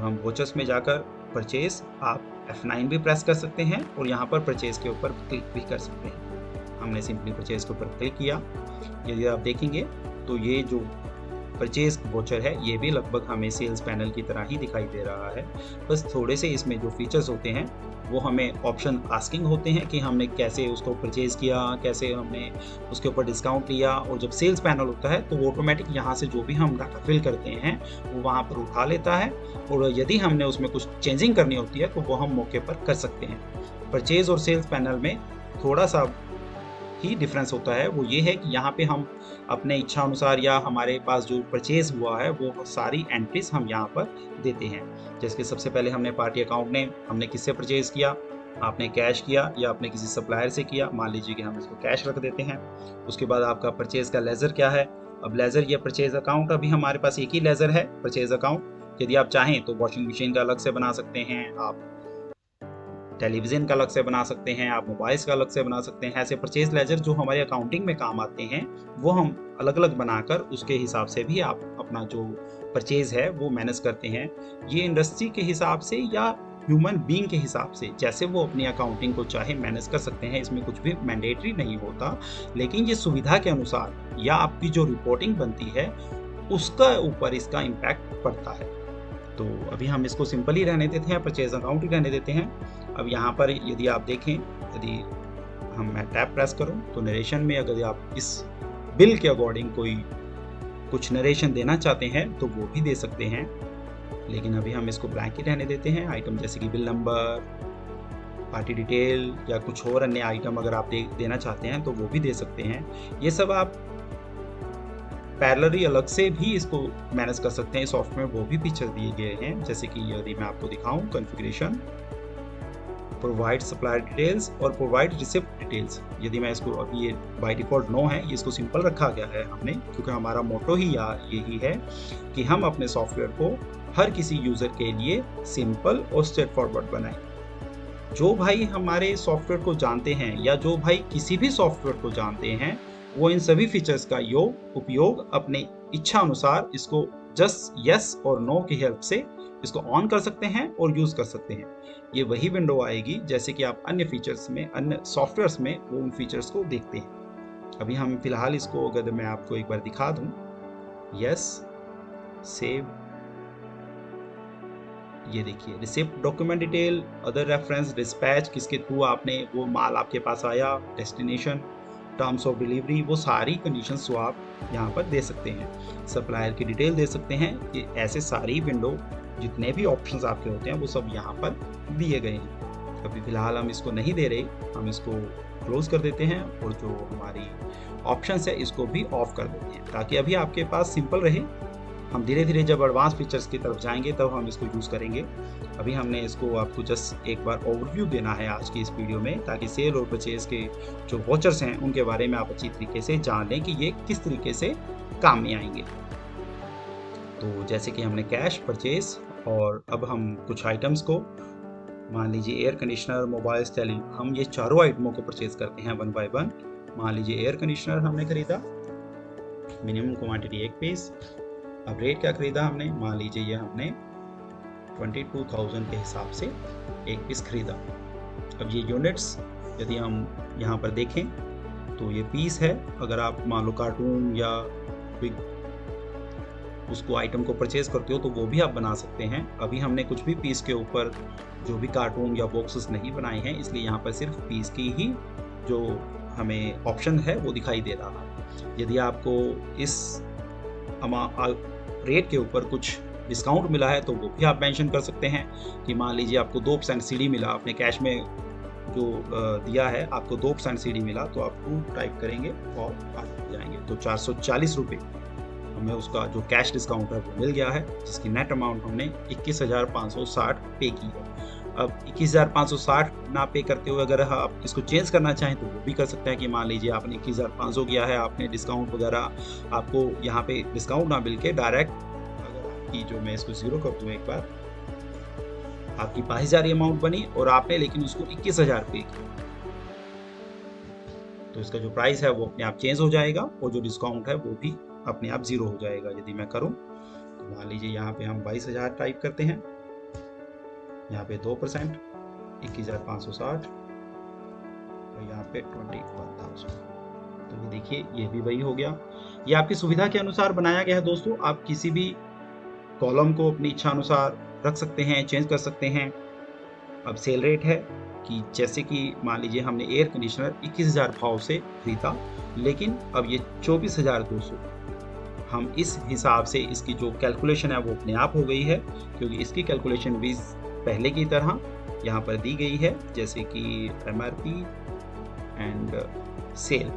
हम वोचर्स में जाकर परचेज आप F9 भी प्रेस कर सकते हैं और यहाँ पर परचेज के ऊपर क्लिक भी कर सकते हैं। हमने सिंपली परचेज के ऊपर क्लिक किया। यदि आप देखेंगे तो ये जो परचेज वोचर है ये भी लगभग हमें सेल्स पैनल की तरह ही दिखाई दे रहा है। बस थोड़े से इसमें जो फीचर्स होते हैं वो हमें ऑप्शन आस्किंग होते हैं कि हमने कैसे उसको परचेज किया, कैसे हमने उसके ऊपर डिस्काउंट लिया। और जब सेल्स पैनल होता है तो वो ऑटोमेटिक यहाँ से जो भी हम डाटा फिल करते हैं वो वहाँ पर उठा लेता है, और यदि हमने उसमें कुछ चेंजिंग करनी होती है तो वो हम मौके पर कर सकते हैं। परचेज और सेल्स पैनल में थोड़ा सा ही डिफरेंस होता है, वो ये है कि यहाँ पे हम अपने इच्छा अनुसार या हमारे पास जो परचेज हुआ है वो सारी एंट्रीज हम यहाँ पर देते हैं। जैसे कि सबसे पहले हमने पार्टी अकाउंट नेम, हमने किससे परचेज किया, आपने कैश किया या आपने किसी सप्लायर से किया, मान लीजिए कि हम इसको कैश रख देते हैं। उसके बाद आपका परचेज का लेजर क्या है। अब लेजर या परचेज अकाउंट, अभी हमारे पास एक ही लेजर है परचेज अकाउंट। यदि आप चाहें तो वॉशिंग मशीन का अलग से बना सकते हैं, आप टेलीविजन का अलग से बना सकते हैं, आप मोबाइल्स का अलग से बना सकते हैं। ऐसे परचेज लेजर जो हमारे अकाउंटिंग में काम आते हैं वो हम अलग अलग बनाकर उसके हिसाब से भी आप अपना जो परचेज है वो मैनेज करते हैं। ये इंडस्ट्री के हिसाब से या ह्यूमन बीइंग के हिसाब से जैसे वो अपनी अकाउंटिंग को चाहे मैनेज कर सकते हैं, इसमें कुछ भी मैंडेटरी नहीं होता। लेकिन ये सुविधा के अनुसार या आपकी जो रिपोर्टिंग बनती है उसका ऊपर इसका इम्पैक्ट पड़ता है। तो अभी हम इसको सिंपल ही रहने देते हैं, परचेज अकाउंट ही रहने देते हैं। अब यहाँ पर यदि आप देखें, यदि मैं टैब प्रेस करूँ तो नरेशन में अगर आप इस बिल के अकॉर्डिंग कोई कुछ नरेशन देना चाहते हैं तो वो भी दे सकते हैं, लेकिन अभी हम इसको ब्लैंक ही रहने देते हैं। आइटम जैसे कि बिल नंबर, पार्टी डिटेल या कुछ और अन्य आइटम अगर आप देना चाहते हैं तो वो भी दे सकते हैं। ये सब आप पैरेलली अलग से भी इसको मैनेज कर सकते हैं। सॉफ्टवेयर वो भी फीचर दिए गए हैं, जैसे कि यदि मैं आपको दिखाऊं, कॉन्फ़िगरेशन, प्रोवाइड सप्लायर डिटेल्स और प्रोवाइड रिसिप्ट डिटेल्स। यदि मैं इसको, अभी ये बाय डिफॉल्ट नो है, इसको सिंपल रखा गया है हमने, क्योंकि हमारा मोटो ही यही है कि हम अपने सॉफ्टवेयर को हर किसी यूजर के लिए सिंपल और स्ट्रेट फॉरवर्ड बनाएं। जो भाई हमारे सॉफ्टवेयर को जानते हैं या जो भाई किसी भी सॉफ्टवेयर को जानते हैं वो इन सभी फीचर्स का उपयोग अपने इच्छा अनुसार इसको जस्ट यस और नो की हेल्प से इसको ऑन कर सकते हैं और यूज कर सकते हैं। ये वही विंडो आएगी जैसे कि आप अन्य फीचर्स में, अन्य सॉफ्टवेयर्स में वो उन फीचर्स को देखते हैं। अभी हम फिलहाल इसको अगर मैं आपको एक बार दिखा दूं, यस, सेव, ये देखिए receipt, document detail, other reference, dispatch, किसके थ्रू आपने वो माल आपके पास आया, डेस्टिनेशन, टर्म्स ऑफ डिलीवरी, वो सारी कंडीशंस जो आप यहाँ पर दे सकते हैं। सप्लायर की डिटेल दे सकते हैं। ये ऐसे सारी विंडो जितने भी ऑप्शंस आपके होते हैं वो सब यहाँ पर दिए गए हैं। अभी फिलहाल हम इसको नहीं दे रहे, हम इसको क्लोज कर देते हैं और जो हमारी ऑप्शंस है इसको भी ऑफ कर देते हैं, ताकि अभी आपके पास सिंपल रहे। हम धीरे धीरे जब एडवांस फीचर्स की तरफ जाएंगे तब हम इसको यूज़ करेंगे। अभी हमने इसको आपको जस्ट एक बार ओवरव्यू देना है आज की इस वीडियो में, ताकि सेल और परचेज के जो वॉचर्स हैं उनके बारे में आप अच्छी तरीके से जान लें कि ये किस तरीके से काम में आएंगे। तो जैसे कि हमने कैश, परचेज, और अब हम कुछ आइटम्स को, मान लीजिए एयर कंडीशनर, मोबाइल, टेली, हम ये चारों आइटमों को परचेज करते हैं वन बाय वन। मान लीजिए एयर कंडीशनर हमने खरीदा, मिनिमम क्वांटिटी 1 पीस। अब रेट क्या खरीदा हमने, मान लीजिए ये हमने 22,000 के हिसाब से 1 पीस खरीदा। अब ये यूनिट्स यदि हम यहाँ पर देखें तो ये पीस है। अगर आप मान लो कार्टून या उसको आइटम को परचेज करते हो तो वो भी आप बना सकते हैं। अभी हमने कुछ भी पीस के ऊपर जो भी कार्टून या बॉक्सेस नहीं बनाए हैं, इसलिए यहाँ पर सिर्फ पीस की ही जो हमें ऑप्शन है वो दिखाई दे रहा है। यदि आपको इस रेट के ऊपर कुछ डिस्काउंट मिला है तो वो भी आप मेंशन कर सकते हैं कि मान लीजिए आपको 2% सीडी मिला, आपने कैश में जो दिया है आपको 2% सीडी मिला, तो आप 2 टाइप करेंगे और आप जाएंगे तो 440 रुपये हमें उसका जो कैश डिस्काउंट है वो मिल गया है, जिसकी नेट अमाउंट हमने 21,560 पे की है। अब 21,560 ना पे करते हुए अगर आप इसको चेंज करना चाहें तो वो भी कर सकते हैं कि मान लीजिए आपने 21,500 किया है, आपने डिस्काउंट वगैरह आपको यहाँ पे डिस्काउंट ना मिल के डायरेक्ट, अगर आपकी जो, मैं इसको 0 कर दूँ एक बार, आपकी 22,000 अमाउंट बनी और आपने लेकिन उसको 21,000 पे किया, तो इसका जो प्राइस है वो अपने आप चेंज हो जाएगा और जो डिस्काउंट है वो भी अपने आप 0 हो जाएगा। यदि मैं करूं तो मान लीजिए यहाँ पे हम 22,000 टाइप करते हैं यहाँ पे 2%, 21,560 और यहाँ पे 21,000। तो ये देखिए, ये भी वही हो गया। ये आपकी सुविधा के अनुसार बनाया गया है दोस्तों। आप किसी भी कॉलम को अपनी इच्छा अनुसार रख सकते हैं, चेंज कर सकते हैं। अब सेल रेट है कि जैसे कि मान लीजिए हमने एयर कंडीशनर 21,000 भाव से खरीदा, लेकिन अब ये 24,200। हम इस हिसाब से इसकी जो कैलकुलेशन है वो अपने आप हो गई है, क्योंकि इसकी कैलकुलेशन भी पहले की तरह यहाँ पर दी गई है, जैसे कि MRP and sale,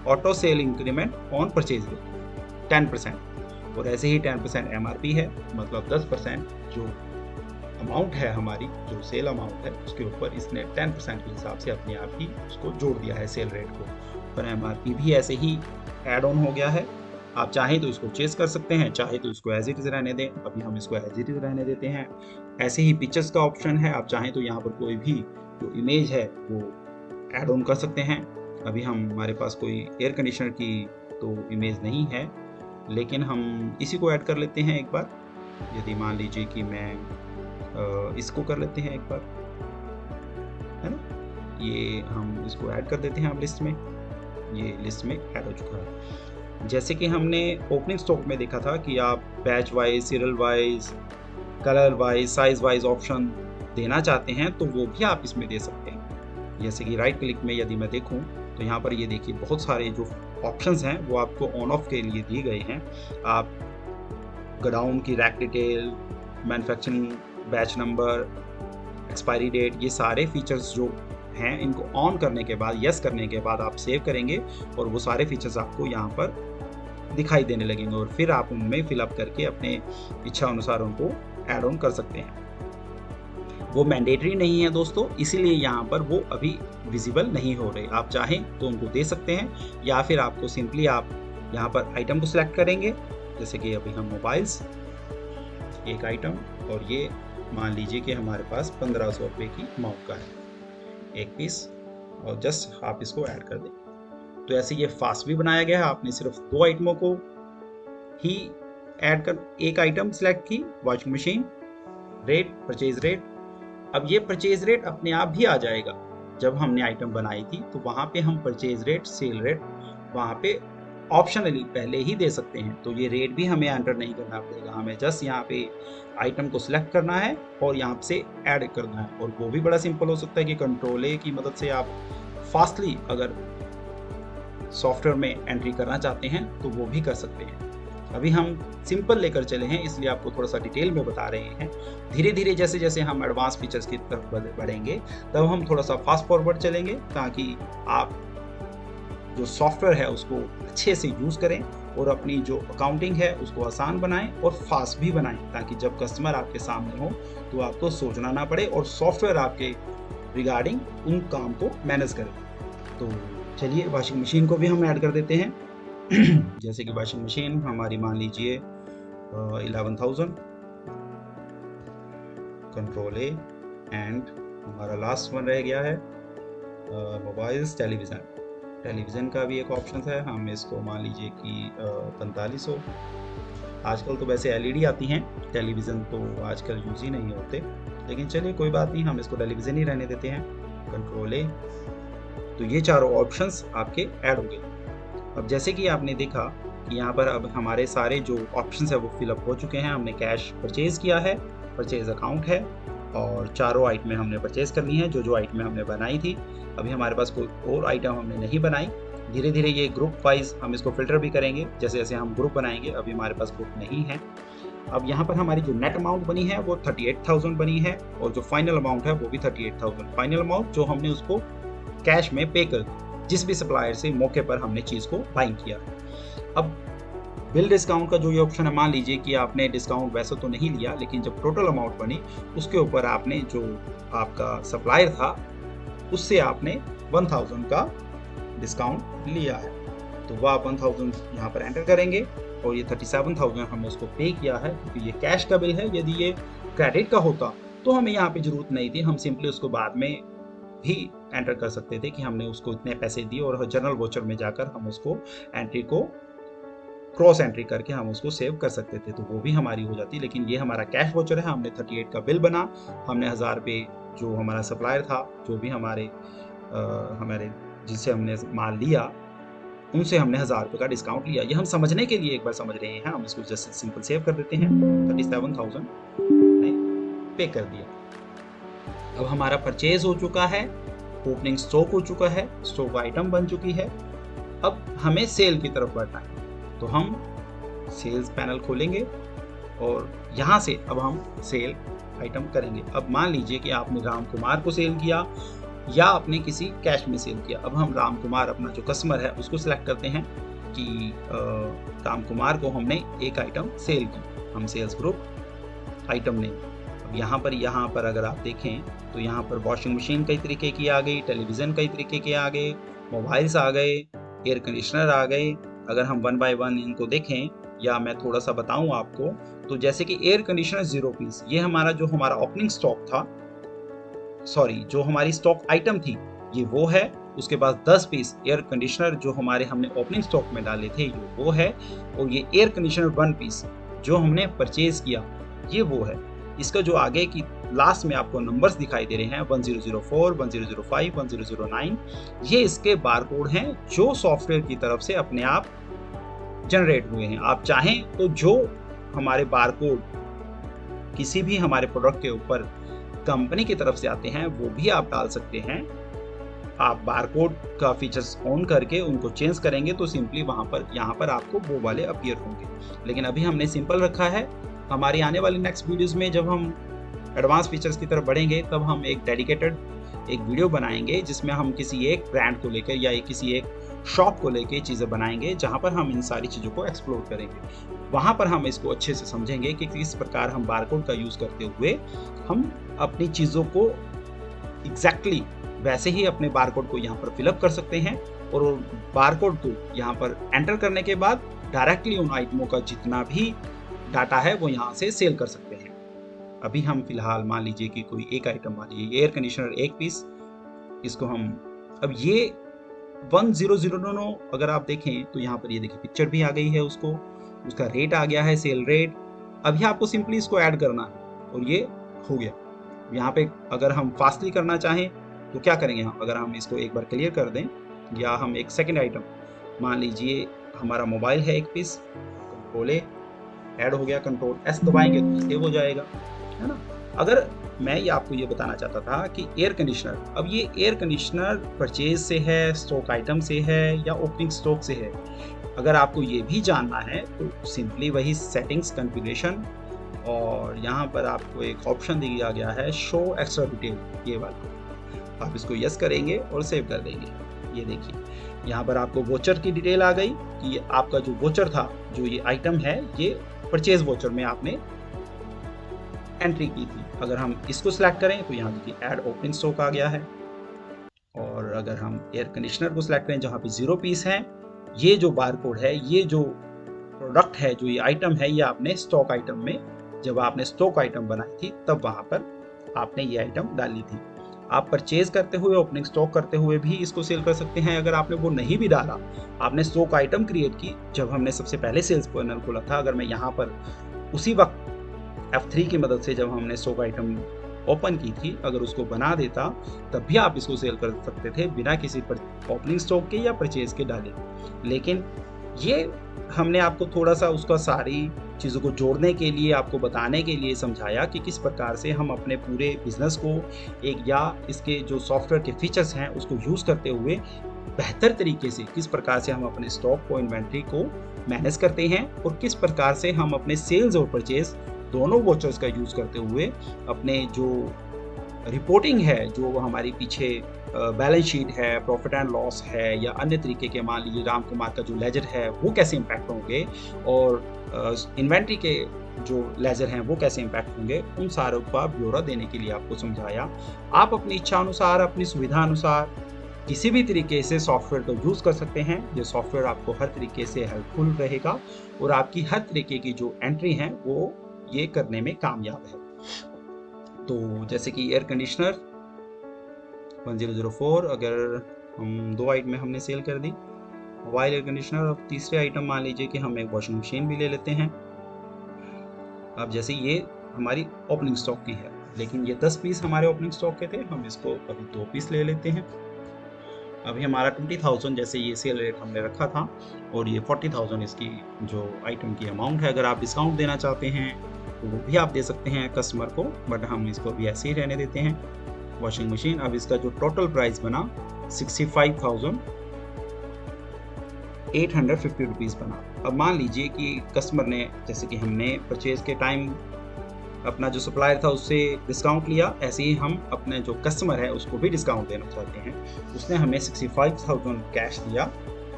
auto sale increment on purchase rate 10%, और ऐसे ही 10% MRP है, मतलब 10% जो अमाउंट है हमारी, जो सेल अमाउंट है उसके ऊपर इसने 10% के हिसाब से अपने आप ही उसको जोड़ दिया है सेल रेट को। पर MRP भी ऐसे ही ऐड ऑन हो गया है। आप चाहें तो इसको चेंज कर सकते हैं, चाहे तो इसको एज इट इज रहने दें। अभी हम इसको एज इट इज रहने देते हैं। ऐसे ही पिक्चर्स का ऑप्शन है, आप चाहें तो यहाँ पर कोई भी जो इमेज है वो ऐड ऑन कर सकते हैं। अभी हमारे पास कोई एयर कंडीशनर की तो इमेज नहीं है, लेकिन हम इसी को ऐड कर लेते हैं एक बार। यदि मान लीजिए कि मैं इसको कर लेते हैं एक बार, है ना, ये हम इसको ऐड कर देते हैं अब लिस्ट में। ये लिस्ट में ऐड हो चुका है। जैसे कि हमने ओपनिंग स्टॉक में देखा था कि आप batch wise, serial wise, colour wise, size wise option देना चाहते हैं तो वो भी आप इसमें दे सकते हैं। जैसे कि राइट क्लिक में यदि मैं देखूं तो यहाँ पर ये देखिए बहुत सारे जो ऑप्शंस हैं वो आपको ऑन ऑफ के लिए दिए गए हैं। आप गोडाउन की rack detail, manufacturing batch number, expiry date, ये सारे फीचर्स जो हैं इनको ऑन करने के बाद, यस करने के बाद आप सेव करेंगे और वो सारे फीचर्स आपको यहाँ पर दिखाई देने लगेंगे, और फिर आप उनमें फिलअप करके अपने इच्छा अनुसार उनको ऐड ऑन कर सकते हैं। वो मैंडेटरी नहीं है दोस्तों, इसीलिए यहाँ पर वो अभी विजिबल नहीं हो रहे। आप चाहें तो उनको दे सकते हैं, या फिर आपको सिंपली आप यहाँ पर आइटम को सिलेक्ट करेंगे। जैसे कि अभी हम मोबाइल्स, एक आइटम, और ये मान लीजिए कि हमारे पास 1500 रुपये की अमाउंट का है एक पीस, और जस्ट आप इसको ऐड कर दें। तो ऐसे ये फास्ट भी बनाया गया है। आपने सिर्फ 2 आइटमों को ही ऐड कर, एक आइटम सिलेक्ट की, washing machine, rate, purchase rate. अब ये परचेज रेट अपने आप भी आ जाएगा। जब हमने आइटम बनाई थी तो वहाँ पे हम परचेज रेट, सेल रेट वहाँ पे ऑप्शनली पहले ही दे सकते हैं। तो ये रेट भी हमें एंटर नहीं करना पड़ेगा, हमें जस्ट यहाँ पे आइटम को सिलेक्ट करना है और यहाँ से ऐड करना है। और वो भी बड़ा सिंपल हो सकता है कि कंट्रोल ए की मदद से आप फास्टली अगर सॉफ्टवेयर में एंट्री करना चाहते हैं तो वो भी कर सकते हैं। अभी हम सिंपल लेकर चले हैं, इसलिए आपको थोड़ा सा डिटेल में बता रहे हैं। धीरे धीरे जैसे जैसे हम एडवांस फीचर्स की तरफ बढ़ेंगे तब हम थोड़ा सा फास्ट फॉरवर्ड चलेंगे, ताकि आप जो सॉफ्टवेयर है उसको अच्छे से यूज़ करें और अपनी जो अकाउंटिंग है उसको आसान बनाएं और फास्ट भी बनाएं, ताकि जब कस्टमर आपके सामने हो तो आपको सोचना ना पड़े और सॉफ्टवेयर आपके रिगार्डिंग उन काम को मैनेज करे। तो चलिए वॉशिंग मशीन को भी हम ऐड कर देते हैं। जैसे कि वॉशिंग मशीन हमारी मान लीजिए 11,000, कंट्रोल ए, एंड हमारा लास्ट वन रह गया है मोबाइल्स, टेलीविज़न का भी एक ऑप्शन है। हम इसको मान लीजिए कि 4500। आजकल तो वैसे LED आती हैं, टेलीविज़न तो आजकल यूज़ ही नहीं होते, लेकिन चलिए कोई बात नहीं, हम इसको टेलीविज़न ही रहने देते हैं, कंट्रोल ए। तो ये चारों ऑप्शंस आपके ऐड हो गए। अब जैसे कि आपने देखा कि यहाँ पर अब हमारे सारे जो ऑप्शंस है वो फिलअप हो चुके हैं। हमने कैश परचेज़ किया है, परचेज़ अकाउंट है, और चारों आइटमें हमने परचेज़ करनी है जो आइटमें हमने बनाई थी। अभी हमारे पास कोई और आइटम हमने नहीं बनाई। धीरे धीरे ये ग्रुप वाइज हम इसको फिल्टर भी करेंगे, जैसे जैसे हम ग्रुप बनाएंगे। अभी हमारे पास ग्रुप नहीं है। अब यहाँ पर हमारी जो नेट अमाउंट बनी है वो 38,000 बनी है, और जो फाइनल अमाउंट है वो भी 38,000। फाइनल अमाउंट जो हमने उसको कैश में पे कर दी, जिस भी सप्लायर से मौके पर हमने चीज़ को बाइंग किया। अब बिल डिस्काउंट का जो ये ऑप्शन है, मान लीजिए कि आपने डिस्काउंट वैसे तो नहीं लिया, लेकिन जब टोटल अमाउंट बनी उसके ऊपर आपने जो आपका सप्लायर था उससे आपने 1000 का डिस्काउंट लिया है, तो वह आप 1000 यहाँ पर एंटर करेंगे। और ये 37,000 हमने उसको पे किया है, क्योंकि ये कैश का बिल है। यदि ये क्रेडिट का होता तो हमें यहाँ पे जरूरत नहीं थी, हम सिंपली उसको बाद में भी एंटर कर सकते थे कि हमने उसको इतने पैसे दिए, और जनरल वोचर में जाकर हम उसको एंट्री को क्रॉस एंट्री करके हम उसको सेव कर सकते थे, तो वो भी हमारी हो जाती। लेकिन ये हमारा कैश वॉचर है, हमने 38 का बिल बना, हमने 1000 रुपये जो हमारा सप्लायर था, जो भी हमारे जिससे हमने माल लिया, उनसे हमने 1000 रुपये का डिस्काउंट लिया। ये हम समझने के लिए एक बार समझ रहे हैं, हम इसको जस्ट सिंपल सेव कर देते हैं। 37,000 ने पे कर दिया। अब हमारा परचेज हो चुका है, ओपनिंग स्टॉक हो चुका है, स्टॉक आइटम बन चुकी है। अब हमें सेल की तरफ बढ़ना है, तो हम सेल्स पैनल खोलेंगे और यहाँ से अब हम सेल आइटम करेंगे। अब मान लीजिए कि आपने राम कुमार को सेल किया या आपने किसी कैश में सेल किया। अब हम राम कुमार, अपना जो कस्टमर है, उसको सिलेक्ट करते हैं कि राम कुमार को हमने एक आइटम सेल की, हम सेल्स ग्रुप आइटम ने। अब यहाँ पर अगर आप देखें तो यहाँ पर वॉशिंग मशीन कई तरीके की आ गई, टेलीविज़न कई तरीके के आ गए, मोबाइल्स आ गए, एयर कंडीशनर आ गए। अगर हम 1 बाय 1 इनको देखें या मैं थोड़ा सा बताऊं आपको, तो जैसे कि एयर कंडीशनर 0 पीस, ये हमारा ओपनिंग स्टॉक था, सॉरी जो हमारी स्टॉक आइटम थी ये वो है। उसके बाद 10 पीस एयर कंडीशनर जो हमने ओपनिंग स्टॉक में डाले थे ये वो है। और ये एयर कंडीशनर 1 पीस जो हमने परचेज किया ये वो है। इसका जो आगे की लास्ट में आपको नंबर्स दिखाई दे रहे हैं 1004, 1005, 1009, ये इसके बारकोड हैं जो सॉफ्टवेयर की तरफ से अपने आप जनरेट हुए हैं। आप चाहें तो जो हमारे बारकोड किसी भी हमारे प्रोडक्ट के ऊपर कंपनी की तरफ से आते हैं वो भी आप डाल सकते हैं। आप बारकोड का फीचर्स ऑन करके उनको चेंज करेंगे तो सिंपली यहाँ पर आपको वो वाले अपीयर होंगे। लेकिन अभी हमने सिंपल रखा है। हमारी आने वाली नेक्स्ट वीडियोस में जब हम एडवांस फीचर्स की तरफ बढ़ेंगे तब हम एक डेडिकेटेड एक वीडियो बनाएंगे जिसमें हम किसी एक ब्रांड को लेकर या किसी एक शॉप को लेकर चीज़ें बनाएंगे, जहां पर हम इन सारी चीज़ों को एक्सप्लोर करेंगे। वहां पर हम इसको अच्छे से समझेंगे कि किस प्रकार हम बारकोड का यूज़ करते हुए हम अपनी चीज़ों को एग्जैक्टली वैसे ही अपने बारकोड को यहाँ पर फिलअप कर सकते हैं और बारकोड को यहाँ पर एंटर करने के बाद डायरेक्टली उन आइटमों का जितना भी डाटा है वो यहाँ से सेल कर सकते हैं। अभी हम फिलहाल मान लीजिए कि कोई एक आइटम, मान लीजिए एयर कंडीशनर 1 पीस, इसको हम अब ये 1009 अगर आप देखें तो यहाँ पर ये देखिए पिक्चर भी आ गई है, उसका रेट आ गया है, सेल रेट। अभी आपको सिंपली इसको ऐड करना है और ये हो गया। यहाँ पे अगर हम फास्टली करना चाहें तो क्या करेंगे, अगर हम इसको एक बार क्लियर कर दें या हम एक सेकेंड आइटम, मान लीजिए हमारा मोबाइल है 1 पीस, कंट्रोल ए ऐड हो गया, कंट्रोल एस दबाएंगे तो सेव हो जाएगा, है ना। अगर मैं ये आपको ये बताना चाहता था कि एयर कंडीशनर, अब ये एयर कंडीशनर परचेज से है, स्टॉक आइटम से है या ओपनिंग स्टॉक से है, अगर आपको ये भी जानना है तो सिंपली वही सेटिंग्स कॉन्फ़िगरेशन और यहाँ पर आपको एक ऑप्शन दिया गया है शो एक्स्ट्रा डिटेल, ये वाला आप इसको यस करेंगे और सेव कर देंगे। ये देखिए यहाँ पर आपको वोचर की डिटेल आ गई कि आपका जो वोचर था, जो ये आइटम है, ये परचेज वोचर में आपने एंट्री की थी। अगर हम इसको सिलेक्ट करें तो यहाँ देखिए ऐड ओपनिंग स्टॉक आ गया है। और अगर हम एयर कंडीशनर को सिलेक्ट करें जहाँ पे 0 पीस है, ये जो बारकोड है, ये जो प्रोडक्ट है, जो ये आइटम है, ये आपने स्टॉक आइटम में, जब आपने स्टॉक आइटम बनाई थी तब वहाँ पर आपने ये आइटम डाली थी। आप परचेज करते हुए, ओपनिंग स्टॉक करते हुए भी इसको सेल कर सकते हैं। अगर आपने वो नहीं भी डाला, आपने स्टॉक आइटम क्रिएट की, जब हमने सबसे पहले सेल्स पैनल खोला था, अगर मैं यहाँ पर उसी वक्त F3 की मदद से जब हमने स्टॉक आइटम ओपन की थी, अगर उसको बना देता तब भी आप इसको सेल कर सकते थे बिना किसी ओपनिंग स्टॉक के या परचेज के डाले। लेकिन ये हमने आपको थोड़ा सा उसका सारी चीज़ों को जोड़ने के लिए, आपको बताने के लिए समझाया कि किस प्रकार से हम अपने पूरे बिजनेस को एक या इसके जो सॉफ्टवेयर के फीचर्स हैं उसको यूज़ करते हुए बेहतर तरीके से किस प्रकार से हम अपने स्टॉक को, इन्वेंट्री को मैनेज करते हैं और किस प्रकार से हम अपने सेल्स और परचेज दोनों वॉचर्स का यूज़ करते हुए अपने जो रिपोर्टिंग है, जो हमारी पीछे बैलेंस शीट है, प्रॉफिट एंड लॉस है या अन्य तरीके के, मान लीजिए राम कुमार का जो लेजर है वो कैसे इम्पैक्ट होंगे और इन्वेंट्री के जो लेजर हैं वो कैसे इम्पैक्ट होंगे, उन सारों का ब्यौरा देने के लिए आपको समझाया। आप अपनी इच्छा अनुसार, अपनी सुविधा अनुसार किसी भी तरीके से सॉफ्टवेयर को यूज़ कर सकते हैं। ये सॉफ्टवेयर आपको हर तरीके से हेल्पफुल रहेगा और आपकी हर तरीके की जो एंट्री हैं वो ये करने में कामयाब है। तो जैसे कि एयर कंडीशनर 1004 अगर हम 2 आइटम में हमने सेल कर दी, मोबाइल एयर कंडीशनर। अब तीसरे आइटम मान लीजिए कि हम एक वॉशिंग मशीन भी ले लेते हैं। अब जैसे ये हमारी ओपनिंग स्टॉक की है, लेकिन ये 10 पीस हमारे ओपनिंग स्टॉक के थे, हम इसको अभी 2 पीस ले लेते हैं। अभी हमारा 20,000 जैसे ये सेल रेट हमने रखा था, और ये 40,000 इसकी जो आइटम की अमाउंट है। अगर आप डिस्काउंट देना चाहते हैं तो वो भी आप दे सकते हैं कस्टमर को, बट हम इसको अभी ऐसे ही रहने देते हैं। वॉशिंग मशीन, अब इसका जो टोटल प्राइस बना 65,850 रुपीज़ बना। अब मान लीजिए कि कस्टमर ने, जैसे कि हमने परचेज के टाइम अपना जो सप्लायर था उससे डिस्काउंट लिया, ऐसे ही हम अपने जो कस्टमर है उसको भी डिस्काउंट देना चाहते हैं। उसने हमें 65,000 कैश दिया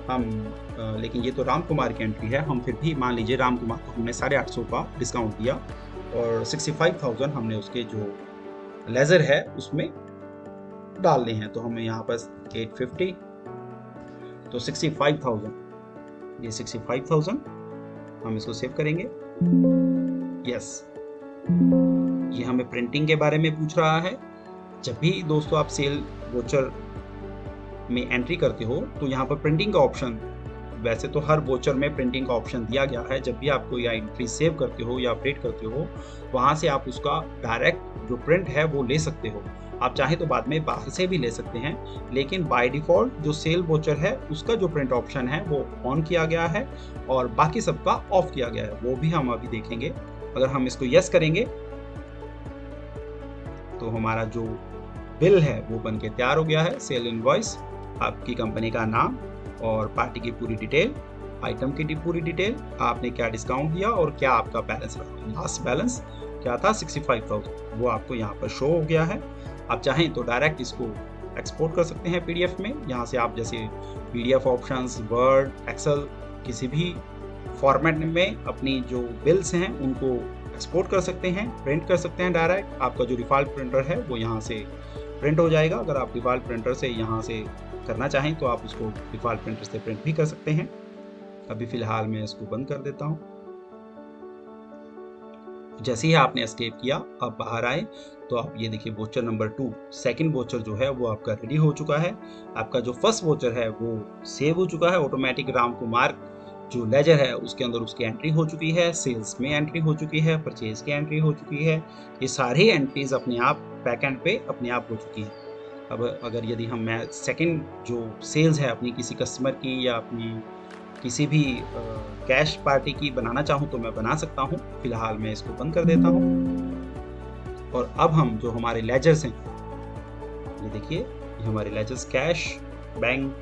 हम, लेकिन ये तो राम कुमार की एंट्री है, हम फिर भी मान लीजिए राम कुमार को हमने 850 का डिस्काउंट दिया, और 65,000 हमने उसके जो लेज़र है उसमें डालने हैं। तो हमें यहाँ पर 850, तो 65,000, ये 65,000 हम इसको सेव करेंगे। यस, ये हमें प्रिंटिंग के बारे में पूछ रहा है। जब भी दोस्तों आप सेल वोचर में एंट्री करते हो तो यहाँ पर प्रिंटिंग का ऑप्शन, वैसे तो हर वोचर में प्रिंटिंग का ऑप्शन दिया गया है। जब भी आप कोई एंट्री सेव करते हो या अपडेट करते हो, वहाँ से आप उसका डायरेक्ट जो प्रिंट है वो ले सकते हो। आप चाहे तो बाद में बाहर से भी ले सकते हैं, लेकिन बाय डिफ़ॉल्ट जो सेल वोचर है उसका जो प्रिंट ऑप्शन है वो ऑन किया गया है और बाकी सबका ऑफ किया गया है। वो भी हम अभी देखेंगे। अगर हम इसको यस करेंगे तो हमारा जो बिल है वो बन के तैयार हो गया है। सेल इनवॉइस, आपकी कंपनी का नाम और पार्टी की पूरी डिटेल, आइटम की पूरी डिटेल, आपने क्या डिस्काउंट दिया और क्या आपका बैलेंस रहा। लास्ट बैलेंस क्या था 65,000, वो आपको यहाँ पर शो हो गया है। आप चाहें तो डायरेक्ट इसको एक्सपोर्ट कर सकते हैं पीडीएफ में। यहाँ से आप जैसे पीडीएफ ऑप्शंस, वर्ड, एक्सेल, किसी भी फॉर्मेट में अपनी जो बिल्स हैं उनको एक्सपोर्ट कर सकते हैं, प्रिंट कर सकते हैं डायरेक्ट। आपका जो डिफ़ॉल्ट प्रिंटर है वो यहाँ से प्रिंट हो जाएगा। अगर आप डिफ़ॉल्ट प्रिंटर से यहाँ से करना चाहें तो आप उसको डिफ़ॉल्ट प्रिंटर से प्रिंट भी कर सकते हैं। अभी फ़िलहाल मैं इसको बंद कर देता हूँ। जैसे ही आपने एस्केप किया, आप बाहर आए तो आप ये देखिए वोचर नंबर 2, सेकंड वोचर जो है वो आपका रेडी हो चुका है। आपका जो फर्स्ट वोचर है वो सेव हो चुका है। ऑटोमेटिक राम कुमार जो लेजर है उसके अंदर उसकी एंट्री हो चुकी है, सेल्स में एंट्री हो चुकी है, परचेज की एंट्री हो चुकी है। ये सारी एंट्रीज अपने आप बैक एंड पे अपने आप हो चुकी है। अब अगर यदि मैं सेकंड जो सेल्स है अपनी किसी कस्टमर की या अपनी किसी भी कैश पार्टी की बनाना चाहूँ तो मैं बना सकता हूँ। फिलहाल मैं इसको बंद कर देता हूँ। और अब हम जो हमारे लेजर्स हैं, ये देखिए, ये हमारे लेजर्स कैश, बैंक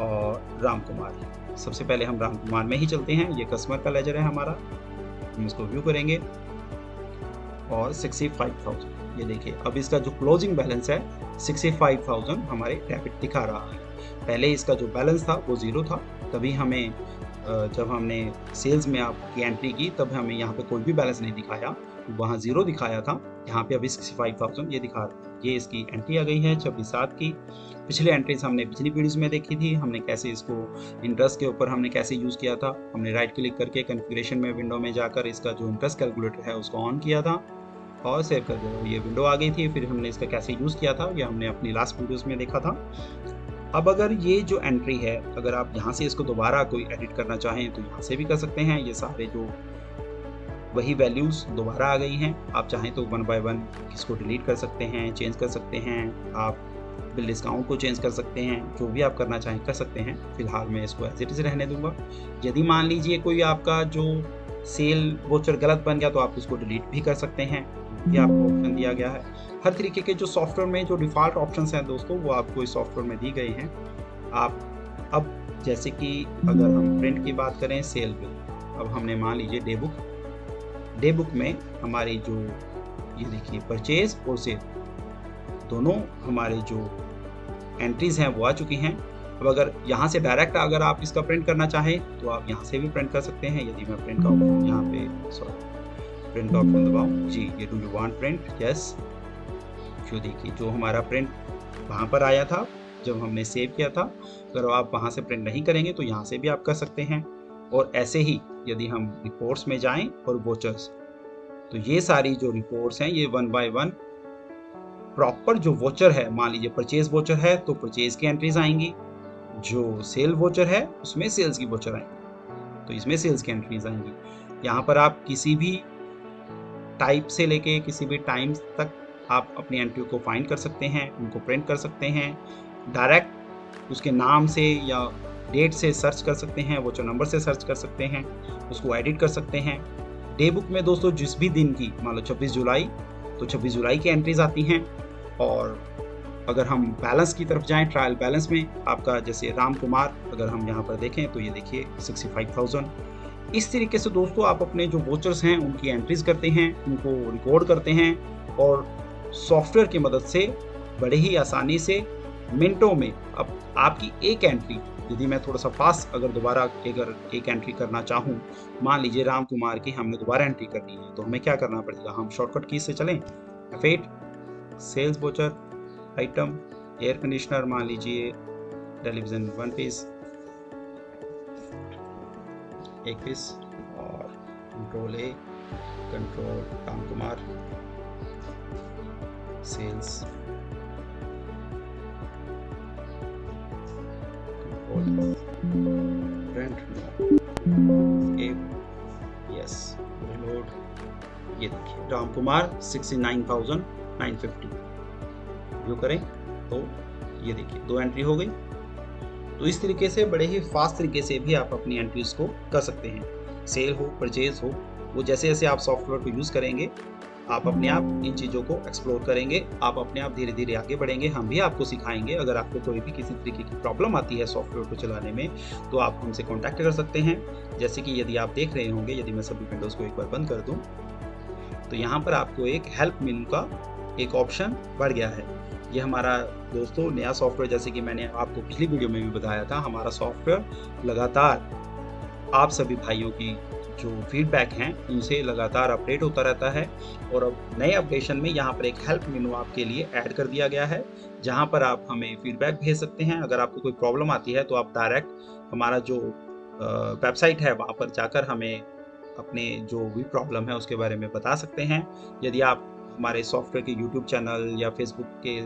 और राम कुमार। सबसे पहले हम राम कुमार में ही चलते हैं। ये कस्टमर का लेजर है हमारा, हम इसको व्यू करेंगे और 65,000, ये देखिए। अब इसका जो क्लोजिंग बैलेंस है 65,000 हमारे डेबिट दिखा रहा है। पहले इसका जो बैलेंस था वो 0 था। तभी हमें जब हमने सेल्स में आपकी एंट्री की तब हमें यहाँ पे कोई भी बैलेंस नहीं दिखाया, वहाँ 0 दिखाया था। यहाँ पे अभी 65,000 ये दिखा रहा है। ये इसकी एंट्री आ गई है 26/7 की। पिछले एंट्रीज हमने पिछली वीडियोस में देखी थी, हमने कैसे इसको इंटरेस्ट के ऊपर हमने कैसे यूज़ किया था। हमने राइट क्लिक करके कॉन्फ़िगरेशन में विंडो में जाकर इसका जो इंटरेस्ट कैलकुलेटर है उसको ऑन किया था और सेव कर दिया। ये विंडो आ गई थी। फिर हमने इसका कैसे यूज़ किया था ये हमने अपनी लास्ट वीडियोस में देखा था। अब अगर ये जो एंट्री है, अगर आप यहाँ से इसको दोबारा कोई एडिट करना चाहें तो यहाँ से भी कर सकते हैं। ये सारे जो वही वैल्यूज़ दोबारा आ गई हैं। आप चाहें तो 1 बाय 1 इसको डिलीट कर सकते हैं, चेंज कर सकते हैं। आप बिल डिस्काउंट को चेंज कर सकते हैं, जो भी आप करना चाहें कर सकते हैं। फिलहाल मैं इसको एज इट इज़ रहने दूंगा। यदि मान लीजिए कोई आपका जो सेल वोचर गलत बन गया तो आप उसको डिलीट भी कर सकते हैं, ये आपको ऑप्शन दिया गया है। हर तरीके के जो सॉफ्टवेयर में जो डिफ़ॉल्ट ऑप्शंस हैं दोस्तों वो आपको इस सॉफ्टवेयर में दी गई हैं। आप अब जैसे कि अगर हम प्रिंट की बात करें सेल बिल, अब हमने मान लीजिए डे बुक में हमारी जो ये देखिए परचेज और सेल दोनों हमारे जो एंट्रीज हैं वो आ चुकी हैं। अब अगर यहाँ से डायरेक्ट अगर आप इसका प्रिंट करना चाहें तो आप यहाँ से भी प्रिंट कर सकते हैं। यदि मैं प्रिंट का ऑप्शन यहाँ पे प्रिंट का ऑप्शन दबाऊँ, जी ये do you want print, yes. जो देखिए जो हमारा प्रिंट वहाँ पर आया था जब हमने सेव किया था, अगर आप वहाँ से प्रिंट नहीं करेंगे तो यहाँ से भी आप कर सकते हैं। और ऐसे ही यदि हम रिपोर्ट्स में जाएं और वोचर्स, तो ये सारी जो रिपोर्ट्स हैं ये 1 बाय 1 प्रॉपर जो वोचर है, मान लीजिए परचेज वोचर है तो परचेज की एंट्रीज आएंगी, जो सेल वोचर है उसमें सेल्स की वोचर आएंगी, तो इसमें सेल्स की एंट्रीज आएंगी। यहाँ पर आप किसी भी टाइप से लेके किसी भी टाइम तक आप अपनी एंट्री को फाइंड कर सकते हैं, उनको प्रिंट कर सकते हैं, डायरेक्ट उसके नाम से या डेट से सर्च कर सकते हैं, वोचर नंबर से सर्च कर सकते हैं, उसको एडिट कर सकते हैं। डे बुक में दोस्तों जिस भी दिन की, मान लो 26 जुलाई, तो 26 जुलाई की एंट्रीज आती हैं। और अगर हम बैलेंस की तरफ जाएं, ट्रायल बैलेंस में आपका जैसे राम कुमार अगर हम यहाँ पर देखें तो ये देखिए 65,000। इस तरीके से दोस्तों आप अपने जो वोचर्स हैं उनकी एंट्रीज करते हैं, उनको रिकॉर्ड करते हैं और सॉफ्टवेयर की मदद से बड़े ही आसानी से मिनटों में अब आपकी एक एंट्री, यदि मैं थोड़ा सा फास्ट अगर दोबारा अगर एक एंट्री करना चाहूँ, मान लीजिए राम कुमार की हमने दोबारा एंट्री करनी है, तो हमें क्या करना पड़ेगा, हम शॉर्टकट की से चलें, F8 sales voucher item air conditioner, मान लीजिए टेलीविजन 1 पीस, 1 पीस, और control A, control Ram Kumar, sales, control print, yes, reload. ये देखिए राम कुमार 69,950 व्यू करें तो ये देखिए 2 एंट्री हो गई। तो इस तरीके से बड़े ही फास्ट तरीके से भी आप अपनी एंट्रीज को कर सकते हैं। सेल हो, परचेज हो, वो जैसे जैसे आप सॉफ्टवेयर को यूज़ करेंगे आप अपने आप इन चीज़ों को एक्सप्लोर करेंगे, आप अपने आप धीरे धीरे आगे बढ़ेंगे, हम भी आपको सिखाएंगे। अगर आपको कोई भी किसी तरीके की प्रॉब्लम आती है सॉफ्टवेयर को चलाने में तो आप हमसे कॉन्टैक्ट कर सकते हैं। जैसे कि यदि आप देख रहे होंगे, यदि मैं सभी विंडोज़ को एक बार बंद कर दूँ तो यहाँ पर आपको एक हेल्प मेनू का एक ऑप्शन बढ़ गया है। ये हमारा दोस्तों नया सॉफ्टवेयर, जैसे कि मैंने आपको पिछली वीडियो में भी बताया था, हमारा सॉफ्टवेयर लगातार आप सभी भाइयों की जो फीडबैक हैं उनसे लगातार अपडेट होता रहता है। और अब नए अपडेशन में यहाँ पर एक हेल्प मेनू आपके लिए ऐड कर दिया गया है, जहाँ पर आप हमें फीडबैक भेज सकते हैं। अगर आपको कोई प्रॉब्लम आती है तो आप डायरेक्ट हमारा जो वेबसाइट है वहाँ पर जाकर हमें अपने जो भी प्रॉब्लम है उसके बारे में बता सकते हैं। यदि आप हमारे सॉफ्टवेयर के यूट्यूब चैनल या फेसबुक के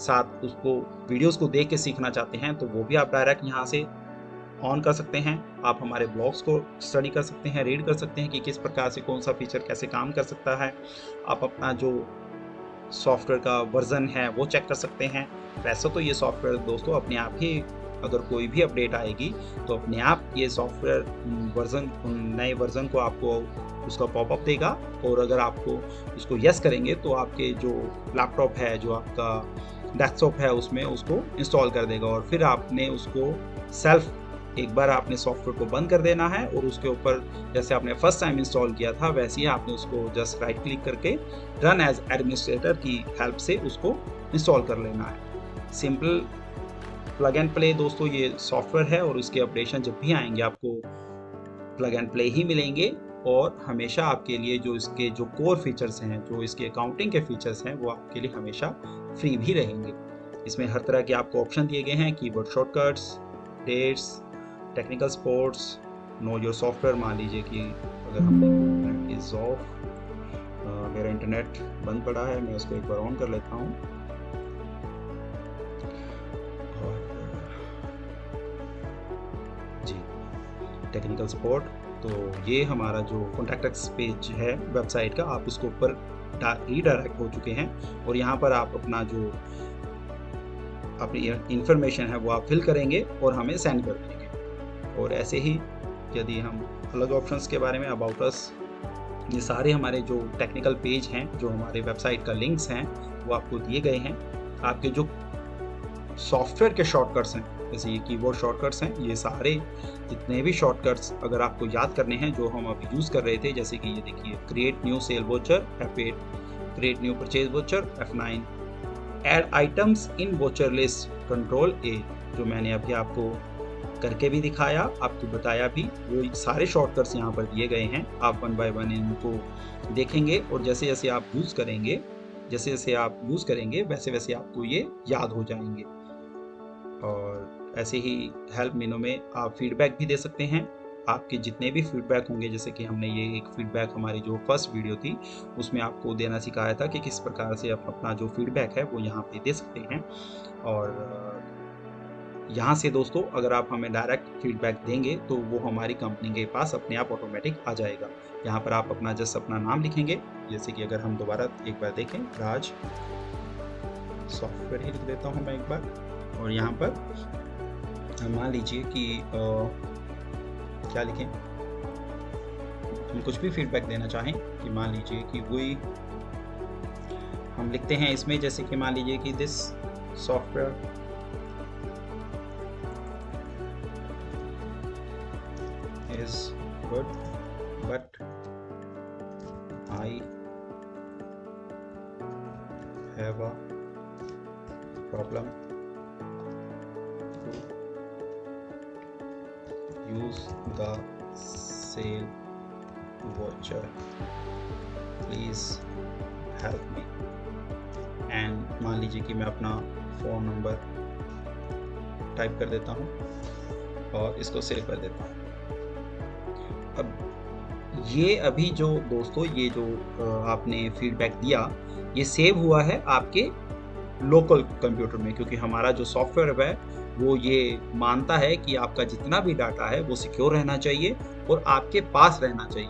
साथ उसको वीडियोस को देख के सीखना चाहते हैं तो वो भी आप डायरेक्ट यहाँ से ऑन कर सकते हैं। आप हमारे ब्लॉग्स को स्टडी कर सकते हैं, रीड कर सकते हैं कि किस प्रकार से कौन सा फीचर कैसे काम कर सकता है। आप अपना जो सॉफ्टवेयर का वर्जन है वो चेक कर सकते हैं। वैसे तो ये सॉफ्टवेयर दोस्तों अपने आप ही, अगर कोई भी अपडेट आएगी तो अपने आप ये सॉफ्टवेयर वर्जन, नए वर्जन को आपको उसका पॉपअप देगा। और अगर आपको उसको यस करेंगे तो आपके जो लैपटॉप है, जो आपका डेस्कटॉप है, उसमें उसको इंस्टॉल कर देगा। और फिर आपने उसको सेल्फ एक बार आपने सॉफ्टवेयर को बंद कर देना है और उसके ऊपर जैसे आपने फर्स्ट टाइम इंस्टॉल किया था वैसे ही आपने उसको जस्ट राइट क्लिक करके रन एज एडमिनिस्ट्रेटर की हेल्प से उसको इंस्टॉल कर लेना है। सिंपल प्लग एंड प्ले दोस्तों ये सॉफ्टवेयर है और इसके अपडेशन जब भी आएंगे आपको प्लग एंड प्ले ही मिलेंगे। और हमेशा आपके लिए जो इसके जो कोर फीचर्स हैं, जो इसके अकाउंटिंग के फीचर्स हैं, वो आपके लिए हमेशा फ्री भी रहेंगे। इसमें हर तरह के आपको ऑप्शन दिए गए हैं, keyboard shortcuts, dates, technical supports, know your software. मान लीजिए कि अगर हमने इज ऑफ, मेरा इंटरनेट बंद पड़ा है, मैं उसको एक बार ऑन कर लेता हूँ। जी, टेक्निकल सपोर्ट, तो ये हमारा जो कॉन्टैक्ट अस पेज है वेबसाइट का, आप उसके ऊपर रीडायरेक्ट हो चुके हैं और यहाँ पर आप अपना जो अपनी इंफॉर्मेशन है वो आप फिल करेंगे और हमें सेंड कर देंगे। और ऐसे ही यदि हम अलग ऑप्शंस के बारे में, अबाउट अस, ये सारे हमारे जो टेक्निकल पेज हैं, जो हमारे वेबसाइट का लिंक्स हैं, वो आपको दिए गए हैं। आपके जो सॉफ्टवेयर के शॉर्टकट्स हैं, जैसे ये कीबोर्ड शॉर्टकट्स हैं, ये सारे जितने भी शॉर्टकट्स अगर आपको याद करने हैं जो हम अभी यूज़ कर रहे थे, जैसे कि ये देखिए create new sale voucher F8, create new purchase voucher F9, add items in voucher list control A, जो मैंने अभी आपको करके भी दिखाया, आपको बताया भी, वो सारे शॉर्टकट्स यहाँ पर दिए गए हैं। आप 1 बाय 1 इनको देखेंगे और जैसे जैसे आप यूज़ करेंगे, वैसे वैसे आपको ये याद हो जाएंगे। और ऐसे ही हेल्प मेनू में आप फीडबैक भी दे सकते हैं। आपके जितने भी फीडबैक होंगे, जैसे कि हमने ये एक फीडबैक हमारी जो फर्स्ट वीडियो थी उसमें आपको देना सिखाया था कि किस प्रकार से आप अपना जो फीडबैक है वो यहाँ पे दे सकते हैं। और यहाँ से दोस्तों अगर आप हमें डायरेक्ट फीडबैक देंगे तो वो हमारी कंपनी के पास अपने आप ऑटोमेटिक आ जाएगा। यहाँ पर आप अपना जस्ट अपना नाम लिखेंगे, जैसे कि अगर हम दोबारा एक बार देखें, राज सॉफ्टवेयर ही लिख देता हूँ मैं एक बार, और यहाँ पर मान लीजिए कि क्या लिखें, हम कुछ भी फीडबैक देना चाहें कि मान लीजिए कि वही हम लिखते हैं इसमें, जैसे कि मान लीजिए कि this software is good but I have a problem to use the sale voucher, please help me। And मान लीजिए कि मैं अपना फ़ोन नंबर टाइप कर देता हूँ और इसको सेव कर देता हूँ। अब ये अभी जो दोस्तों ये जो आपने फीडबैक दिया ये सेव हुआ है आपके लोकल कंप्यूटर में, क्योंकि हमारा जो सॉफ्टवेयर है वो ये मानता है कि आपका जितना भी डाटा है वो सिक्योर रहना चाहिए और आपके पास रहना चाहिए।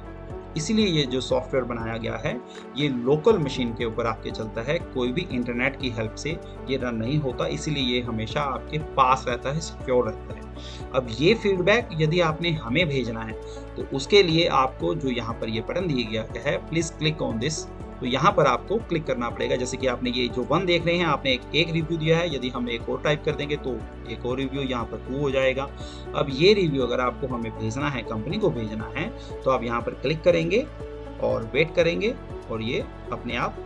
इसीलिए ये जो सॉफ्टवेयर बनाया गया है ये लोकल मशीन के ऊपर आपके चलता है, कोई भी इंटरनेट की हेल्प से ये रन नहीं होता, इसीलिए ये हमेशा आपके पास रहता है, सिक्योर रहता है। अब ये फीडबैक यदि आपने हमें भेजना है तो उसके लिए आपको जो यहाँ पर ये बटन दिया गया है, प्लीज क्लिक ऑन दिस, तो यहाँ पर आपको क्लिक करना पड़ेगा। जैसे कि आपने ये जो 1 देख रहे हैं, आपने एक रिव्यू दिया है, यदि हम एक और टाइप कर देंगे तो एक और रिव्यू यहाँ पर 2 हो जाएगा। अब ये रिव्यू अगर आपको हमें भेजना है, कंपनी को भेजना है, तो आप यहाँ पर क्लिक करेंगे और वेट करेंगे और ये अपने आप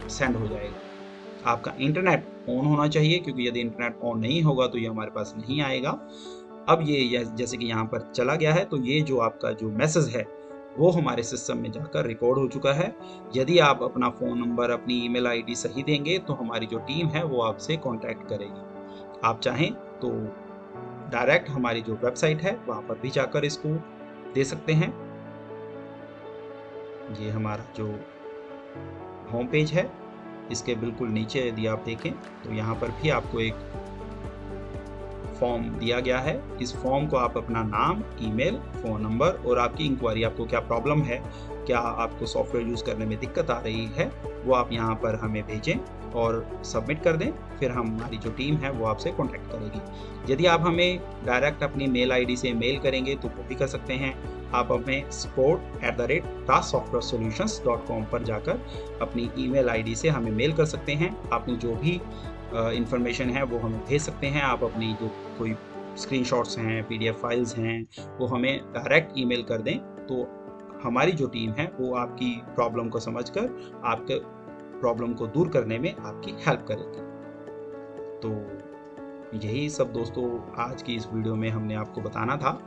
सेंड हो जाएगा। आपका इंटरनेट ऑन होना चाहिए, क्योंकि यदि इंटरनेट ऑन नहीं होगा तो ये हमारे पास नहीं आएगा। अब ये जैसे कि यहाँ पर चला गया है, तो ये जो आपका जो मैसेज है वो हमारे सिस्टम में जाकर रिकॉर्ड हो चुका है। यदि आप अपना फ़ोन नंबर, अपनी ईमेल आईडी सही देंगे तो हमारी जो टीम है वो आपसे कांटेक्ट करेगी। आप चाहें तो डायरेक्ट हमारी जो वेबसाइट है वहाँ पर भी जाकर इसको दे सकते हैं। ये हमारा जो होम पेज है, इसके बिल्कुल नीचे यदि आप देखें तो यहाँ पर भी आपको एक फॉर्म दिया गया है। इस फॉर्म को आप अपना नाम, ईमेल, फ़ोन नंबर और आपकी इंक्वायरी, आपको क्या प्रॉब्लम है, क्या आपको सॉफ्टवेयर यूज़ करने में दिक्कत आ रही है, वो आप यहाँ पर हमें भेजें और सबमिट कर दें। फिर हमारी जो टीम है वो आपसे कांटेक्ट करेगी। यदि आप हमें डायरेक्ट अपनी मेल आईडी से मेल करेंगे तो वो भी कर सकते हैं। आप हमें support@tassoftwaresolutions.com पर जाकर अपनी ईमेल आईडी से हमें मेल कर सकते हैं। आपने जो भी इंफॉर्मेशन है वो हमें भेज सकते हैं। आप अपनी जो कोई स्क्रीनशॉट्स हैं, पीडीएफ फाइल्स हैं, वो हमें डायरेक्ट ईमेल कर दें, तो हमारी जो टीम है वो आपकी प्रॉब्लम को समझकर आपके प्रॉब्लम को दूर करने में आपकी हेल्प करेगी। तो यही सब दोस्तों आज की इस वीडियो में हमने आपको बताना था।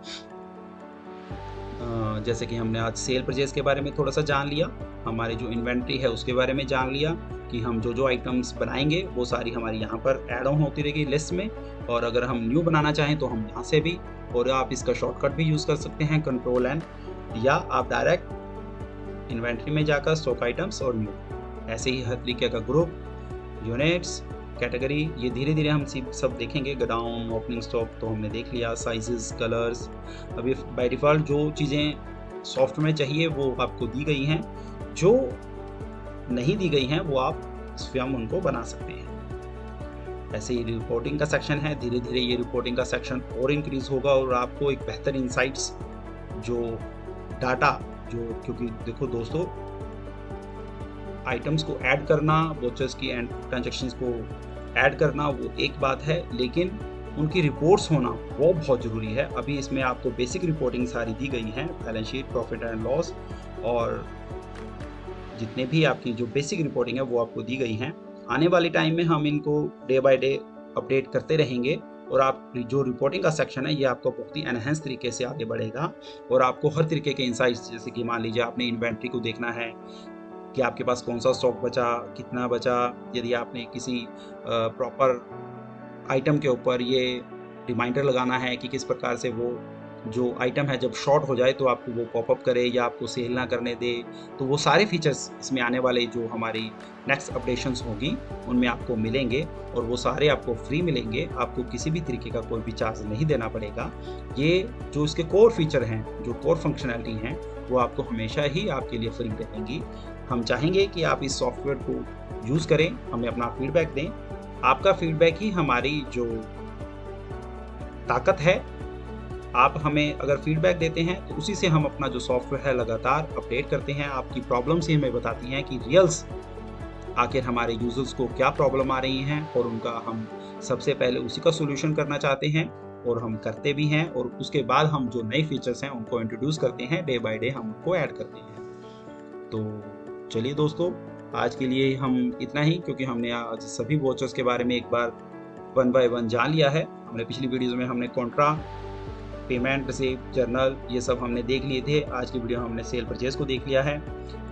जैसे कि हमने आज सेल परचेज के बारे में थोड़ा सा जान लिया, हमारी जो इन्वेंट्री है उसके बारे में जान लिया कि हम जो आइटम्स बनाएंगे वो सारी हमारी यहाँ पर ऐड ऑन होती रहेगी लिस्ट में, और अगर हम न्यू बनाना चाहें तो हम यहाँ से भी, और आप इसका शॉर्टकट भी यूज़ कर सकते हैं Ctrl+N, या आप डायरेक्ट इन्वेंट्री में जाकर स्टॉक आइटम्स और न्यू, ऐसे ही हर तरीके का ग्रुप, यूनिट्स, कैटेगरी, ये धीरे धीरे हम सब देखेंगे। गोडाउन, ओपनिंग स्टॉक तो हमने देख लिया, साइजेस, कलर्स। अभी बाय डिफ़ॉल्ट जो चीज़ें सॉफ्टवेयर में चाहिए वो आपको दी गई हैं, जो नहीं दी गई हैं वो आप स्वयं उनको बना सकते हैं। ऐसे ही रिपोर्टिंग का सेक्शन है, धीरे धीरे ये रिपोर्टिंग का सेक्शन और इंक्रीज होगा और आपको एक बेहतर इंसाइट्स, जो डाटा जो, क्योंकि देखो दोस्तों, आइटम्स को ऐड करना, वोचर्स की एंड ट्रांजैक्शंस को ऐड करना वो एक बात है, लेकिन उनकी रिपोर्ट्स होना वो बहुत ज़रूरी है। अभी इसमें आपको बेसिक रिपोर्टिंग सारी दी गई हैं, balance sheet, profit and loss, और जितने भी आपकी जो बेसिक रिपोर्टिंग है वो आपको दी गई हैं। आने वाले टाइम में हम इनको डे बाय डे अपडेट करते रहेंगे, और आप जो रिपोर्टिंग का सेक्शन है ये आपको बहुत ही एनहेंस तरीके से आगे बढ़ेगा, और आपको हर तरीके के इंसाइट्स, जैसे कि मान लीजिए आपने इन्वेंट्री को देखना है कि आपके पास कौन सा स्टॉक बचा, कितना बचा, यदि आपने किसी प्रॉपर आइटम के ऊपर ये रिमाइंडर लगाना है कि किस प्रकार से वो जो आइटम है जब शॉर्ट हो जाए तो आपको वो पॉपअप करे या आपको सेल ना करने दे, तो वो सारे फीचर्स इसमें आने वाले जो हमारी नेक्स्ट अपडेशंस होगी उनमें आपको मिलेंगे और वो सारे आपको फ्री मिलेंगे। आपको किसी भी तरीके का कोई भी चार्ज नहीं देना पड़ेगा। ये जो इसके कोर फीचर हैं, जो कोर फंक्शनैलिटी हैं, वो आपको हमेशा ही आपके लिए फ्री रहेंगी। हम चाहेंगे कि आप इस सॉफ्टवेयर को यूज़ करें, हमें अपना फीडबैक दें। आपका फीडबैक ही हमारी जो ताकत है। आप हमें अगर फीडबैक देते हैं तो उसी से हम अपना जो सॉफ्टवेयर है लगातार अपडेट करते हैं। आपकी प्रॉब्लम्स ही हमें बताती हैं कि रियल्स आखिर हमारे यूजर्स को क्या प्रॉब्लम आ रही हैं और उनका हम सबसे पहले उसी का सोल्यूशन करना चाहते हैं और हम करते भी हैं। और उसके बाद हम जो नए फीचर्स हैं उनको इंट्रोड्यूस करते हैं, डे बाय डे हम उनको ऐड करते हैं। तो चलिए दोस्तों, आज के लिए हम इतना ही, क्योंकि हमने आज सभी वॉचर्स के बारे में एक बार 1 बाय 1 जान लिया है। हमने पिछली वीडियोज़ में हमने कॉन्ट्रा, पेमेंट, रिसीप्ट, जर्नल, ये सब हमने देख लिए थे। आज की वीडियो में हमने सेल परचेज को देख लिया है।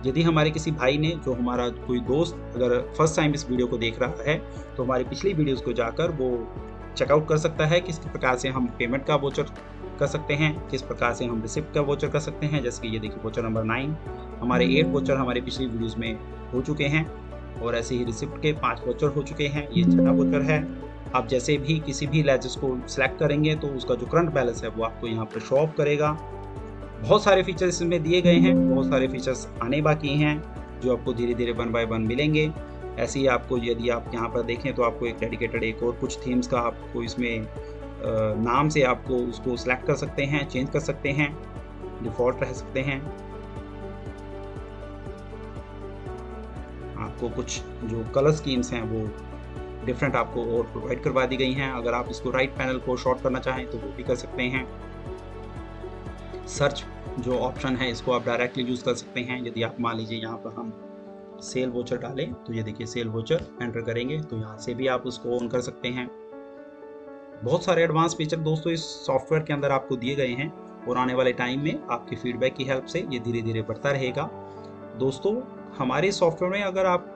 यदि हमारे किसी भाई ने, जो हमारा कोई दोस्त अगर फर्स्ट टाइम इस वीडियो को देख रहा है, तो हमारी पिछली वीडियोस को जाकर वो चेकआउट कर सकता है किस प्रकार से हम पेमेंट का वोचर कर सकते हैं, किस प्रकार से हम रिसिप्ट का वोचर कर सकते हैं। जैसे कि ये देखिए वोचर नंबर 9, हमारे 8 वोचर हमारी पिछली वीडियोज़ में हो चुके हैं और ऐसे ही रिसिप्ट के 5 वोचर हो चुके हैं। ये 6वां वोचर है। आप जैसे भी किसी भी लेजेस को सिलेक्ट करेंगे तो उसका जो करंट बैलेंस है वो आपको यहाँ पर शो ऑफ करेगा। बहुत सारे फीचर्स इसमें दिए गए हैं, बहुत सारे फीचर्स आने बाकी हैं जो आपको धीरे धीरे 1 बाय 1 मिलेंगे। ऐसे ही आपको, यदि आप यहाँ पर देखें तो आपको एक डेडिकेटेड एक और कुछ थीम्स का आपको इसमें नाम से आपको उसको सिलेक्ट कर सकते हैं, चेंज कर सकते हैं, डिफ़ॉल्ट रह सकते हैं। आपको कुछ जो कलर स्कीम्स हैं वो डिफरेंट आपको और प्रोवाइड करवा दी गई हैं। अगर आप इसको राइट पैनल को शॉर्ट करना चाहें तो वो भी कर सकते हैं। सर्च जो ऑप्शन है इसको आप डायरेक्टली यूज़ कर सकते हैं। यदि आप मान लीजिए यहाँ पर हम सेल वोचर डालें तो ये देखिए सेल वोचर एंटर करेंगे तो यहाँ से भी आप उसको ऑन कर सकते हैं। बहुत सारे एडवांस फीचर दोस्तों इस सॉफ्टवेयर के अंदर आपको दिए गए हैं और आने वाले टाइम में आपके फीडबैक की हेल्प से ये धीरे धीरे बढ़ता रहेगा। दोस्तों, हमारे सॉफ्टवेयर में अगर आप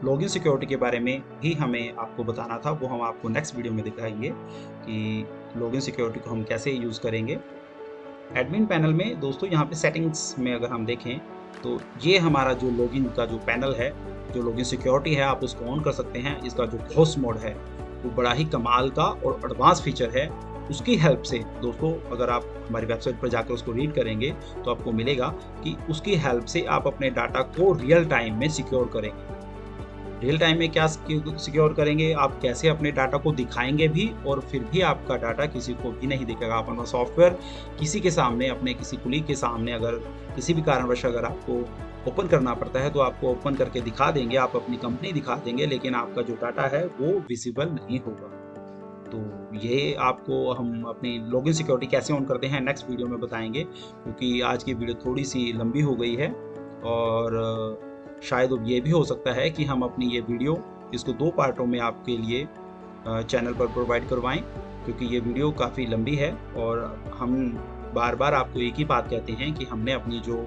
लॉगिन सिक्योरिटी के बारे में भी हमें आपको बताना था, वो हम आपको नेक्स्ट वीडियो में दिखाएंगे कि लॉगिन सिक्योरिटी को हम कैसे यूज़ करेंगे। एडमिन पैनल में दोस्तों यहाँ पे सेटिंग्स में अगर हम देखें तो ये हमारा जो लॉगिन का जो पैनल है, जो लॉगिन सिक्योरिटी है, आप उसको ऑन कर सकते हैं। इसका जो घोस्ट मोड है वो बड़ा ही कमाल का और एडवांस फीचर है। उसकी हेल्प से दोस्तों, अगर आप हमारी वेबसाइट पर जाकर उसको रीड करेंगे तो आपको मिलेगा कि उसकी हेल्प से आप अपने डाटा को रियल टाइम में सिक्योर करेंगे। रियल टाइम में क्या सिक्योर करेंगे, आप कैसे अपने डाटा को दिखाएंगे भी और फिर भी आपका डाटा किसी को भी नहीं दिखेगा। आप अपना सॉफ्टवेयर किसी के सामने, अपने किसी कुलीग के सामने अगर किसी भी कारणवश अगर आपको ओपन करना पड़ता है तो आपको ओपन करके दिखा देंगे, आप अपनी कंपनी दिखा देंगे, लेकिन आपका जो डाटा है वो विजिबल नहीं होगा। तो ये आपको हम अपनी लॉगिन सिक्योरिटी कैसे ऑन करते हैं नेक्स्ट वीडियो में बताएंगे, क्योंकि आज की वीडियो थोड़ी सी लंबी हो गई है और शायद अब ये भी हो सकता है कि हम अपनी ये वीडियो इसको 2 पार्टों में आपके लिए चैनल पर प्रोवाइड करवाएं, क्योंकि ये वीडियो काफ़ी लंबी है और हम बार बार आपको एक ही बात कहते हैं कि हमने अपनी जो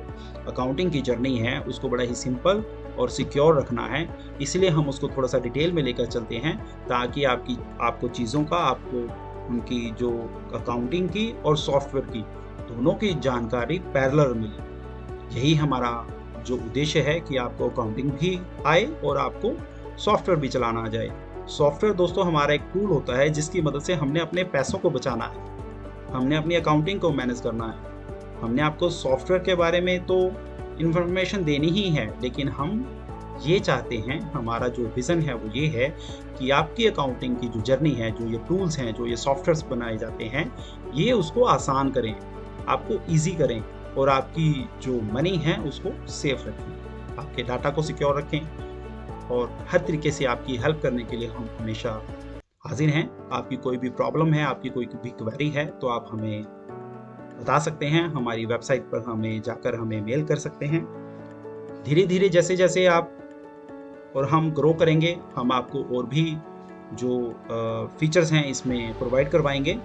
अकाउंटिंग की जर्नी है उसको बड़ा ही सिंपल और सिक्योर रखना है। इसलिए हम उसको थोड़ा सा डिटेल में लेकर चलते हैं ताकि आपको चीज़ों का, आपको उनकी जो अकाउंटिंग की और सॉफ्टवेयर की दोनों की जानकारी पैरेलल मिले। यही हमारा जो उद्देश्य है कि आपको अकाउंटिंग भी आए और आपको सॉफ्टवेयर भी चलाना आ जाए। सॉफ्टवेयर दोस्तों हमारा एक टूल होता है जिसकी मदद से हमने अपने पैसों को बचाना है, हमने अपनी अकाउंटिंग को मैनेज करना है। हमने आपको सॉफ्टवेयर के बारे में तो इन्फॉर्मेशन देनी ही है, लेकिन हम ये चाहते हैं, हमारा जो विज़न है वो ये है कि आपकी अकाउंटिंग की जो जर्नी है, जो ये टूल्स हैं, जो ये सॉफ्टवेयर्स बनाए जाते हैं, ये उसको आसान करें, आपको ईजी करें और आपकी जो मनी है उसको सेफ रखें, आपके डाटा को सिक्योर रखें और हर तरीके से आपकी हेल्प करने के लिए हम हमेशा हाजिर हैं। आपकी कोई भी प्रॉब्लम है, आपकी कोई भी क्वेरी है तो आप हमें बता सकते हैं। हमारी वेबसाइट पर हमें जाकर हमें मेल कर सकते हैं। धीरे धीरे जैसे जैसे आप और हम ग्रो करेंगे, हम आपको और भी जो फीचर्स हैं इसमें प्रोवाइड करवाएंगे।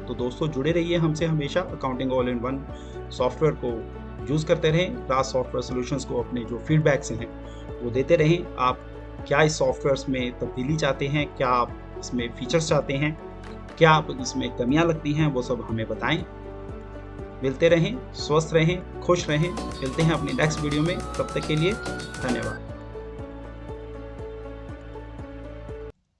तो दोस्तों जुड़े रहिए हमसे हमेशा। Accounting all in one software को यूज़ करते रहें। राज सॉफ्टवेयर सॉल्यूशंस को अपने जो फीडबैक्स हैं वो देते रहें। आप क्या इस सॉफ्टवेयर्स में तब्दीली चाहते हैं, क्या आप इसमें फीचर्स चाहते हैं, क्या आप इसमें कमियां लगती हैं, वो सब हमें बताएं। मिलते रहें, स्वस्थ रहें, खुश रहें। मिलते हैं अपने नेक्स्ट वीडियो में, तब तक के लिए धन्यवाद।